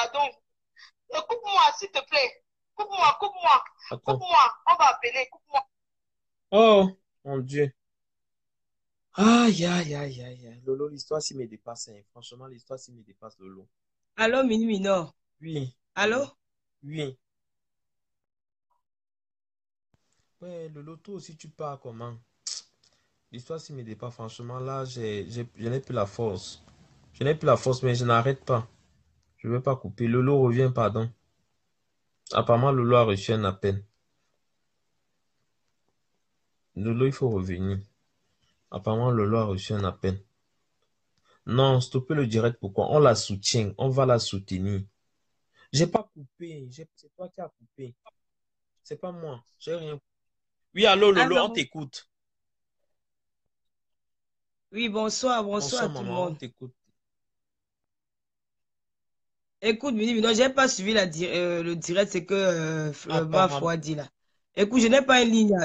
pardon. Coupe-moi, s'il te plaît. Coupe-moi, coupe-moi. Attends. Coupe-moi. On va appeler. Coupe-moi. Oh, mon Dieu. Aïe, aïe, aïe, aïe, aïe. Lolo, l'histoire s'y me dépasse, hein. Franchement, l'histoire s'y me dépasse, Lolo. Allô, Minuit Minor. Oui, Allô? oui, oui. Ouais, Lolo, toi aussi, tu pars comment? L'histoire s'y me dépasse, franchement. Là, je n'ai plus la force. Je n'ai plus la force, mais je n'arrête pas. Je ne veux pas couper. Lolo revient, pardon. Apparemment, Lolo a reçu un appel. Lolo, il faut revenir. Apparemment, Lolo a reçu un appel. Non, stoppez le direct. Pourquoi? On la soutient. On va la soutenir. J'ai pas coupé. C'est toi qui as coupé. C'est pas moi. J'ai rien. Oui, allô, Lolo, on Allô? t'écoute. Oui, bonsoir, bonsoir à Bonsoir, tout le maman, on monde. t'écoute. Écoute, Minuit Minor, j'ai pas suivi le direct, c'est que ma Apparemment. foi dit là. Écoute, je n'ai pas une ligne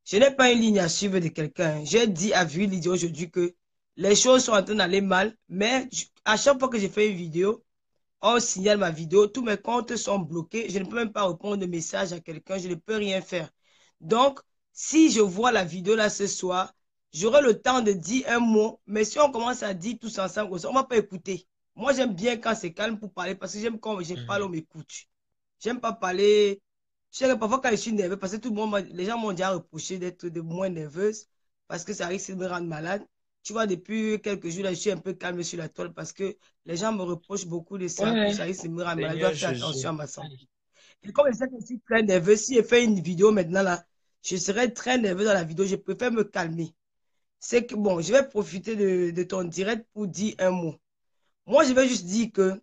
je n'ai pas une ligne à suivre de quelqu'un. J'ai dit à Lydia aujourd'hui que les choses sont en train d'aller mal, mais à chaque fois que je fais une vidéo, on signale ma vidéo, tous mes comptes sont bloqués, je ne peux même pas répondre de message à quelqu'un, je ne peux rien faire. Donc, si je vois la vidéo là ce soir, j'aurai le temps de dire un mot, mais si on commence à dire tous ensemble, on ne va pas écouter. Moi, j'aime bien quand c'est calme pour parler, parce que j'aime quand je parle, on Mhm. m'écoute. J'aime pas parler. Je sais que parfois quand je suis nerveux, parce que tout le monde, les gens m'ont déjà reproché d'être de moins nerveuse, parce que ça risque de me rendre malade. Tu vois, depuis quelques jours, là, je suis un peu calme sur la toile, parce que les gens me reprochent beaucoup de ça, que Ouais, ça risque de me rendre malade. Je dois Seigneur faire attention Jésus. à ma santé. Et comme je sais que je suis très nerveux, si je fais une vidéo maintenant, là, je serai très nerveux dans la vidéo. Je préfère me calmer. C'est que, bon, je vais profiter de ton direct pour dire un mot. Moi, je vais juste dire que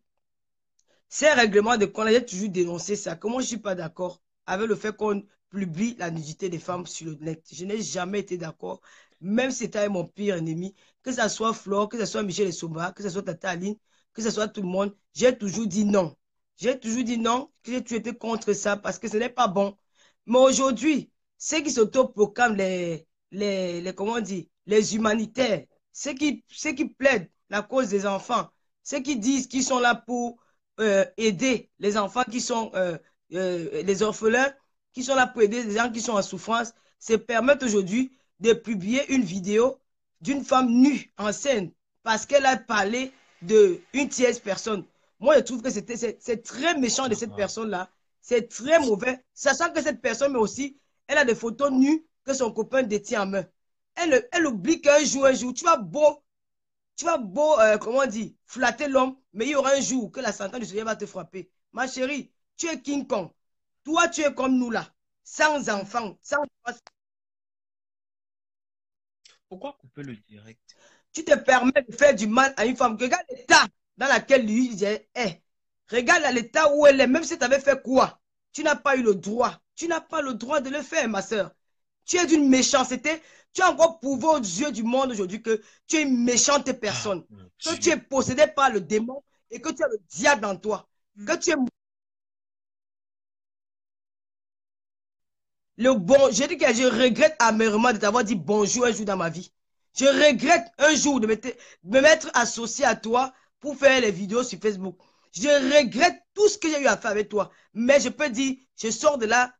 ces règlements de compte, j'ai toujours dénoncé ça, que moi, je ne suis pas d'accord avec le fait qu'on publie la nudité des femmes sur le net. Je n'ai jamais été d'accord, même si c'était mon pire ennemi, que ce soit Flore, que ce soit Michel Essomba, que ce soit Tata Aline, que ce soit tout le monde, j'ai toujours dit non. J'ai toujours dit non, que j'ai toujours été contre ça parce que ce n'est pas bon. Mais aujourd'hui, ceux qui s'autoproclament comment on dit, les humanitaires, ceux qui plaident la cause des enfants, ceux qui disent qu'ils sont là pour aider les enfants qui sont les orphelins, qui sont là pour aider les gens qui sont en souffrance, se permettent aujourd'hui de publier une vidéo d'une femme nue en scène parce qu'elle a parlé d'une tierce personne. Moi, je trouve que c'est très méchant de cette Ah, personne-là. C'est très mauvais, sachant que cette personne, mais aussi, elle a des photos nues que son copain détient en main. Elle oublie qu'un jour, tu vas beau, comment on dit, flatter l'homme, mais il y aura un jour que la sentence du Seigneur va te frapper. Ma chérie, tu es King Kong. Toi, tu es comme nous là, sans enfant, sans... pourquoi couper le direct? Tu te permets de faire du mal à une femme. Regarde l'état dans lequel lui est. Regarde l'état où elle est, même si tu avais fait quoi, tu n'as pas eu le droit. Tu n'as pas le droit de le faire, ma soeur. Tu es d'une méchanceté. Tu as encore prouvé aux yeux du monde aujourd'hui que tu es une méchante Ah, personne. mon Que tu es Dieu. possédé par le démon et que tu as le diable en toi. Que tu es le bon. Je dis que je regrette amèrement de t'avoir dit bonjour un jour dans ma vie. Je regrette un jour de me mettre associé à toi pour faire les vidéos sur Facebook. Je regrette tout ce que j'ai eu à faire avec toi. Mais je peux dire, je sors de là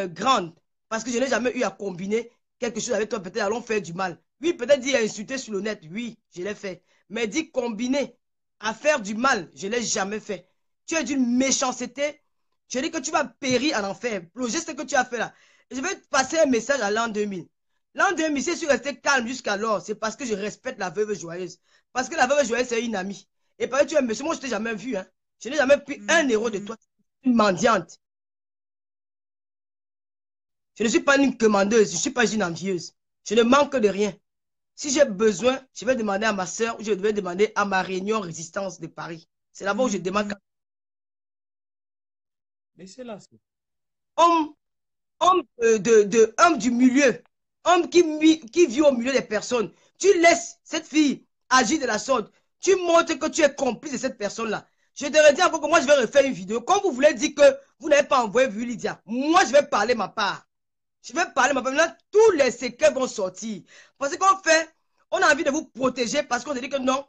grande. Parce que je n'ai jamais eu à combiner quelque chose avec toi. Peut-être allons faire du mal. Oui, peut-être dire insulter sur le net. Oui, je l'ai fait. Mais dire combiner à faire du mal, je ne l'ai jamais fait. Tu es d'une méchanceté. Je dis que tu vas périr en enfer. Le geste que tu as fait là. Je vais passer un message à l'an 2000. L'an 2000, si je suis resté calme jusqu'alors, c'est parce que je respecte la veuve joyeuse. Parce que la veuve joyeuse, c'est une amie. Et parce que tu es un monsieur, moi, je ne t'ai jamais vu. Hein. Je n'ai jamais pris un euro de toi. Une mendiante. Je ne suis pas une commandeuse, je ne suis pas une envieuse. Je ne manque de rien. Si j'ai besoin, je vais demander à ma soeur ou je vais demander à ma réunion résistance de Paris. C'est là-bas où je demande. Laissez-la. Homme, homme du milieu, homme qui vit au milieu des personnes. Tu laisses cette fille agir de la sorte. Tu montres que tu es complice de cette personne-là. Je te redis encore que moi, je vais refaire une vidéo. Comme vous voulez dire que vous n'avez pas envoyé vu Lydia, moi, je vais parler ma part. Je vais parler ma part. Maintenant, tous les secrets vont sortir. Parce qu'on fait, on a envie de vous protéger parce qu'on a dit que non,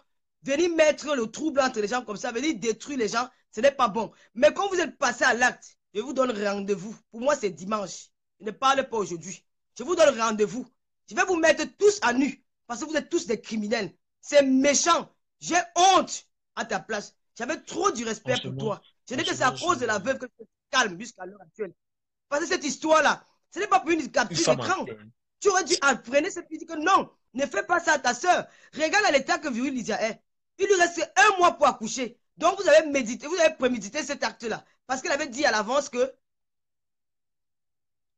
venir mettre le trouble entre les gens comme ça, venir détruire les gens, ce n'est pas bon. Mais quand vous êtes passé à l'acte, je vous donne rendez-vous. Pour moi, c'est dimanche. Je ne parle pas aujourd'hui. Je vous donne rendez-vous. Je vais vous mettre tous à nu parce que vous êtes tous des criminels. C'est méchant. J'ai honte à ta place. J'avais trop du respect pour toi. Je dis que c'est à cause de la veuve que tu te calmes jusqu'à l'heure actuelle. Parce que cette histoire-là, ce n'est pas pour une capture d'écran. Tu aurais dû apprendre cette fille que non, ne fais pas ça à ta soeur. Regarde l'état que Viril Lydia est. Il lui reste 1 mois pour accoucher. Donc vous avez médité, vous avez prémédité cet acte-là. Parce qu'elle avait dit à l'avance que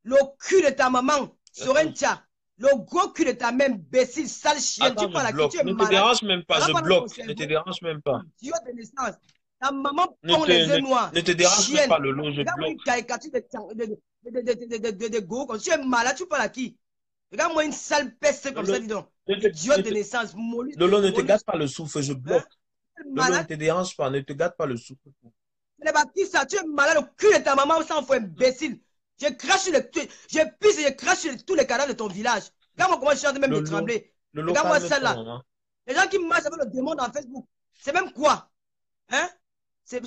le cul de ta maman serait un tia. Le gros cul de ta mère, imbécile, sale chien. Attends, tu parles à qui tu es ne te malade. dérange même pas, je bloque. cerveau. Ne te dérange même pas. Dieu de naissance. Ta maman pond les yeux noirs. Ne te dérange même pas, Lolo, je Regarde-moi une bloque. caricature de go. Quand tu es malade, tu parles à qui? Regarde-moi une sale peste comme ça, dis donc. Dieu de naissance, mollusque. Lolo, ne te gâte pas le souffle, je bloque. Lolo, ne Malade. te dérange pas, ne te gâte pas le souffle. Tu n'es pas qui ça? Tu es malade, le cul de ta maman, ça en faut imbécile. Je crache sur je pisse et je crache sur tous les cadavres de ton village. Regarde-moi comment je suis en train même de trembler. Lolo, Regarde-moi calme-toi, celle-là. maman. Les gens qui marchent avec le démon dans Facebook, c'est même quoi? Hein? C'est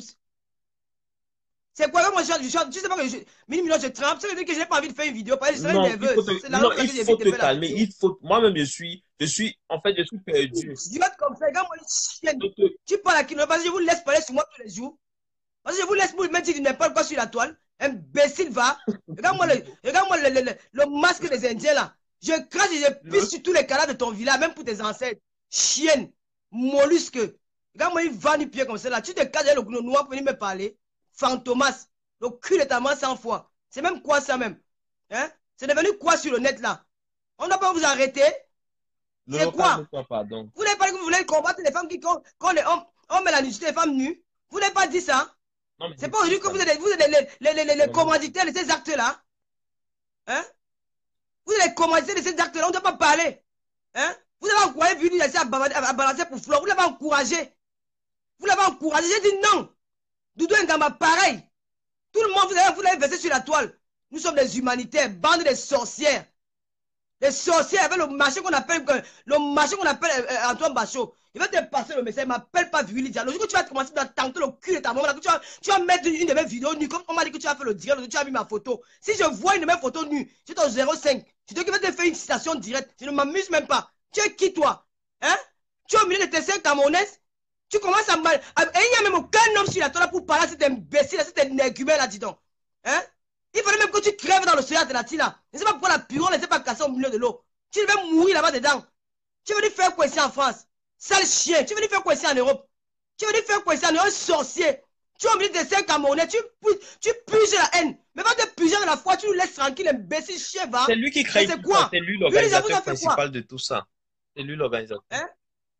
quoi? Moi, tu sais pas que je tremble. Ça veut dire que je n'ai pas envie de faire une vidéo parce que je serais Non, nerveuse. il faut te calmer. Moi-même, je suis perdu. Idiote comme ça, regarde-moi une chienne. Tu parles à qui? Non, parce que je vous laisse parler sur moi tous les jours. Parce que je vous laisse vous mettre n'importe quoi sur la toile. Imbécile va. Regarde-moi le masque des Indiens là. Je crache et je pisse sur tous les cadavres de ton village, même pour tes ancêtres. Chienne, mollusque. Regarde-moi une vanne pied comme ça là. Tu te caches avec le noir pour venir me parler. Fantomas. Le cul de ta main 100 fois. C'est même quoi ça même? Hein? C'est devenu quoi sur le net là? On ne doit pas vous arrêter. C'est quoi? Vous n'avez pas dit que vous voulez combattre les femmes quand les hommes met la nudité des femmes nues. Vous n'avez pas dit ça? C'est pas aujourd'hui que vous êtes les commanditaires de ces actes-là. Hein? Vous êtes les commanditaires de ces actes-là, on ne doit pas parler. Hein? Vous avez encouragé Viril à balancer pour Flo. Vous l'avez encouragé. Vous l'avez encouragé. J'ai dit non. Doudou Ngama, pareil. Tout le monde, vous l'avez versé sur la toile. Nous sommes des humanitaires, bande de sorcières. Les sorcières avec le marché qu'on appelle Antoine Bachot. Il va te passer le message, il ne m'appelle pas Viril Lydia. Le jour que tu vas commencer à tenter le cul de ta maman, tu vas mettre une de mes vidéos nues. Comme on m'a dit que tu as fait le direct, tu as mis ma photo. Si je vois une de mes photos nues, je suis au 05. Je te vais te faire une citation directe. Je ne m'amuse même pas. Tu es qui toi? Hein? Tu es au milieu de tes 5 Camerounaises? Tu commences à mal. Et il n'y a même aucun homme sur la toile pour parler à cet imbécile, à cet énergumène là, dis donc. Hein? Il fallait même que tu crèves dans l'océan Atlantique là. Je ne sais pas pourquoi la pirogue ne s'est pas cassée au milieu de l'eau. Tu devais mourir là-bas dedans. Tu veux dire faire quoi ici en France? Sale chien. Tu veux dire faire quoi ici en Europe? Tu veux dire faire quoi ici en Europe? Sorcier. Tu es au milieu de 5 Camerounais. Tu puges la haine. Mais va te puger dans la foi. Tu nous laisses tranquille, imbécile chien va. C'est lui qui crée. C'est quoi? C'est lui l'organisateur principal de tout ça. C'est lui l'organisateur. Hein?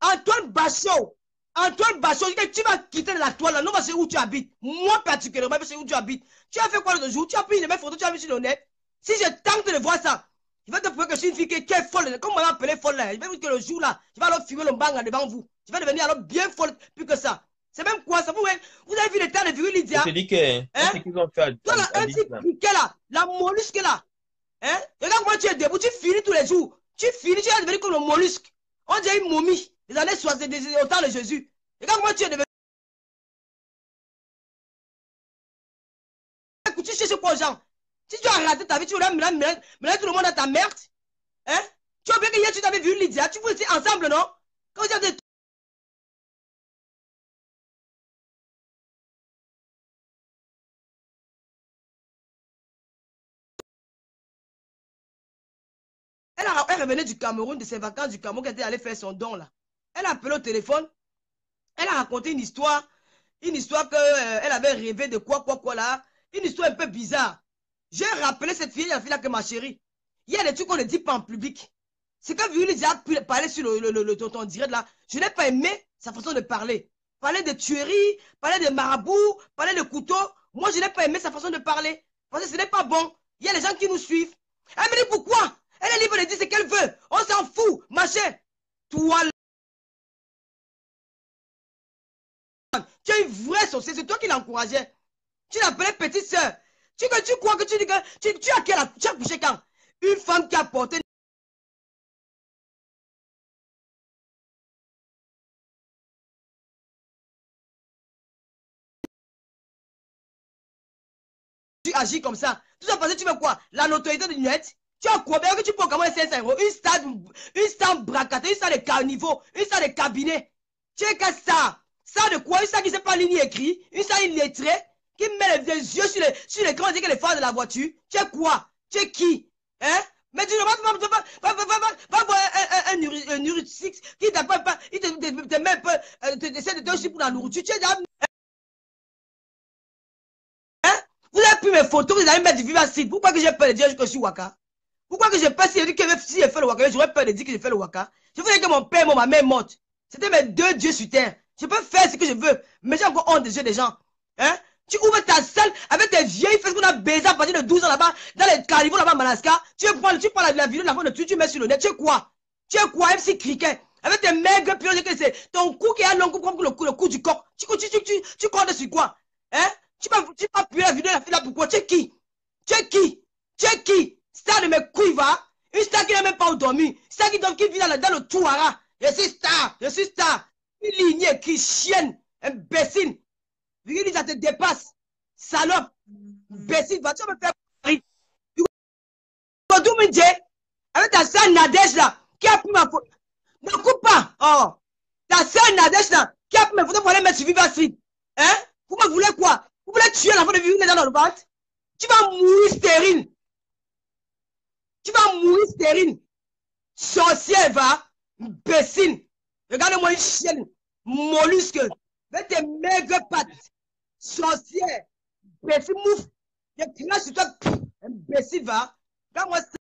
Antoine Bachot. Antoine Bachot, tu vas quitter la toile là, non, c'est où tu habites. Moi particulièrement, c'est où tu habites. Tu as fait quoi l'autre jour? Tu as pris une de mes photos, tu as mis sur le net. Si je tente de voir ça, il va te prouver que je suis une fille qui est folle. Comme on m'a appelé folle là. Je vais vous dire que le jour là, je vais alors filmer le bang devant vous. Je vais devenir alors bien folle plus que ça. C'est même quoi ça? Vous avez vu le temps de Viril Lydia? C'est dit qu'ils ont fait. Toi là, un petit piquet là, la mollusque là. Hein? Regarde comment tu es debout, tu finis tous les jours. Tu finis, tu vas devenir comme le mollusque. On dirait une momie. Les années 60, au temps de Jésus. Regarde comment tu es devenu. Tu cherches quoi aux gens? Si tu as raté ta vie, tu voulais mener tout le monde à ta merde. Hein? Tu as oublié que hier tu t'avais vu Lydia. Tu voulais dire ensemble, non? Quand vous avez elle revenait du Cameroun, de ses vacances du Cameroun, qu'elle était allée faire son don là. Elle a appelé au téléphone. Elle a raconté une histoire qu'elle avait rêvé de quoi là. Une histoire un peu bizarre. J'ai rappelé cette fille, la fille là que ma chérie. Il y a des trucs qu'on ne dit pas en public. C'est quand Viril Lydia a parlé sur le tonton direct là. Je n'ai pas aimé sa façon de parler. Parler de tuerie, parler de marabout, parler de couteau. Moi, je n'ai pas aimé sa façon de parler. Parce que ce n'est pas bon. Il y a des gens qui nous suivent. Elle me dit pourquoi? Elle est libre de dire ce qu'elle veut. On s'en fout, machin. Toi, tu es une vraie sorcière. C'est toi qui l'encourageais. Tu l'appelais petite soeur. Tu crois que tu dis que tu as couché quand? Une femme qui a porté tu agis comme ça. Tout ça parce que tu veux quoi? La notoriété du net. Tu as quoi? Bien que tu peux comment 500 euros. Une star bracate, une star de carnivore, une star de cabinet. Tu es qu'à ça. Ça de quoi? Une star qui ne sait pas lire écrit, une star illettrée, qui met les yeux sur l'écran et dit que les phares de la voiture. Tu es quoi? Tu es qui? Hein? Mais tu ne vas voir un uricix qui t'appelle pas, il te met un peu, essaie de te donner pour la nourriture. Tu es déjà. Hein? Vous avez pris mes photos, vous allez mettre du Viva Street. Pourquoi que j'ai peur de dire que je suis Waka? Pourquoi que j'ai peur si j'ai fait le Waka? J'aurais peur de dire que j'ai fait le Waka. Je voulais que mon père, ma mère morte. C'était mes deux dieux sur terre. Je peux faire ce que je veux, mais j'ai encore honte des yeux des gens. Hein? Tu ouvres ta salle avec tes vieilles fesses qu'on a baisé à partir de 12 ans là-bas, dans les carnivores là-bas à Madagascar. Tu prends la vidéo de la fin de tu mets sur le net. Tu es quoi? Tu es quoi, MC Criquet? Avec tes maigres pions, c'est ton cou qui a long comme le cou du coq. Tu comptes sur quoi? Hein? Tu vas appuyer la vidéo de la fille là pourquoi? Tu es qui? Tu es qui? Tu es qui? Star de mes couilles, va? Une star qui n'a même pas dormi. Star qui vit dans le Touara. Je suis star. Une lignée qui chienne, imbécile. Virginie, ça te dépasse. Salope. Imbécile, va tu me faire pari. Tu vas me dire, avec ta sœur Nadège là, qui a pris ma photo. Ne coupe pas. Oh. Ta sœur Nadège là, qui a pris ma photo pour aller mettre sur Viva Street. Hein? Vous me voulez quoi? Vous voulez tuer l'enfant de Virginie dans le ventre? Tu vas mourir stérile. Sorcière, va. Imbécile. Regarde-moi une chienne. Mollusque. Avec tes maigres pattes. Sorcière. Imbécile, mouf. Je crache sur toi. Imbécile, va. Regarde-moi ça.